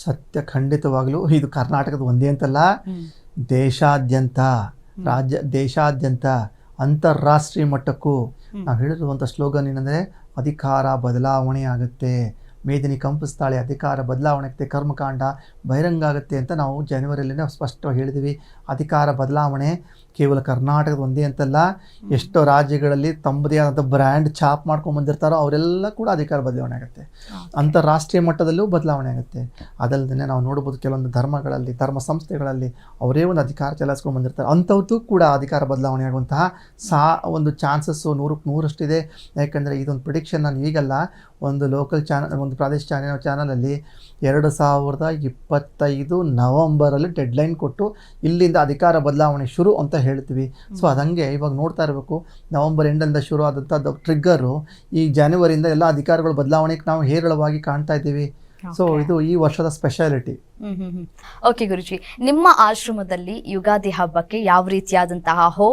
ಸತ್ಯ, ಖಂಡಿತವಾಗ್ಲೂ ಇದು ಕರ್ನಾಟಕದ ಒಂದೇ ಅಂತಲ್ಲ, ದೇಶಾದ್ಯಂತ ದೇಶಾದ್ಯಂತ ಅಂತಾರಾಷ್ಟ್ರೀಯ ಮಟ್ಟಕ್ಕೂ ನಾವು ಹೇಳಿರುವಂಥ ಸ್ಲೋಗನ್ ಏನಂದರೆ ಅಧಿಕಾರ ಬದಲಾವಣೆ ಆಗುತ್ತೆ, ಮೇದಿನಿ ಕಂಪಿಸ್ತಾಳೆ, ಅಧಿಕಾರ ಬದಲಾವಣೆ ಆಗುತ್ತೆ, ಕರ್ಮಕಾಂಡ ಬಹಿರಂಗ ಆಗುತ್ತೆ ಅಂತ ನಾವು ಜನವರಿಯಲ್ಲೇ ಸ್ಪಷ್ಟವಾಗಿ ಹೇಳಿದ್ವಿ. ಅಧಿಕಾರ ಬದಲಾವಣೆ ಕೇವಲ ಕರ್ನಾಟಕದ ಒಂದೇ ಅಂತಲ್ಲ, ಎಷ್ಟೋ ರಾಜ್ಯಗಳಲ್ಲಿ ತಮ್ಮದೇ ಆದಂಥ ಬ್ರ್ಯಾಂಡ್ ಛಾಪ್ ಮಾಡ್ಕೊಂಡು ಬಂದಿರ್ತಾರೋ ಅವರೆಲ್ಲ ಕೂಡ ಅಧಿಕಾರ ಬದಲಾವಣೆ ಆಗುತ್ತೆ, ಅಂತಾರಾಷ್ಟ್ರೀಯ ಮಟ್ಟದಲ್ಲೂ ಬದಲಾವಣೆ ಆಗುತ್ತೆ. ಅದಲ್ಲದೆ ನಾವು ನೋಡ್ಬೋದು ಕೆಲವೊಂದು ಧರ್ಮಗಳಲ್ಲಿ, ಧರ್ಮ ಸಂಸ್ಥೆಗಳಲ್ಲಿ ಅವರೇ ಒಂದು ಅಧಿಕಾರ ಚಲಾಯಿಸ್ಕೊಂಡು ಬಂದಿರ್ತಾರೆ, ಅಂಥವ್ರದ್ದು ಕೂಡ ಅಧಿಕಾರ ಬದಲಾವಣೆ ಆಗುವಂತಹ ಒಂದು ಚಾನ್ಸಸ್ಸು 100ಕ್ಕೆ 100ರಷ್ಟಿದೆ. ಯಾಕೆಂದರೆ ಇದೊಂದು ಪ್ರಿಡಿಕ್ಷನ್ ನಾನು ಈಗಲ್ಲ, ಒಂದು ಲೋಕಲ್ ಚಾನಲ್, ಒಂದು ಪ್ರಾದೇಶಿಕ ಚಾನಲಲ್ಲಿ 2025 ನವಂಬರಲ್ಲಿ ಡೆಡ್ಲೈನ್ ಕೊಟ್ಟು ಇಲ್ಲಿಂದ ಅಧಿಕಾರ ಬದಲಾವಣೆ ಶುರು ಅಂತ ಹೇಳ್ತೀವಿ. ಸೊ ಅದಂಗೆ ಇವಾಗ ನೋಡ್ತಾ ಇರಬೇಕು, ನವಂಬರ್ ಎಂಡಿಂದ ಶುರು ಆದಂಥದ್ದು ಟ್ರಿಗ್ಗರು ಈ ಜನವರಿಯಿಂದ ಎಲ್ಲ ಅಧಿಕಾರಗಳು ಬದಲಾವಣೆಗೆ ನಾವು ಹೇರಳವಾಗಿ ಕಾಣ್ತಾ ಇದ್ದೀವಿ. ಸೊ ಇದು ಈ ವರ್ಷದ ಸ್ಪೆಷಾಲಿಟಿ. ಓಕೆ ಗುರುಜಿ, ನಿಮ್ಮ ಆಶ್ರಮದಲ್ಲಿ ಯುಗಾದಿ ಹಬ್ಬಕ್ಕೆ ಯಾವ ರೀತಿಯಾದಂತಹ ಹೋಮ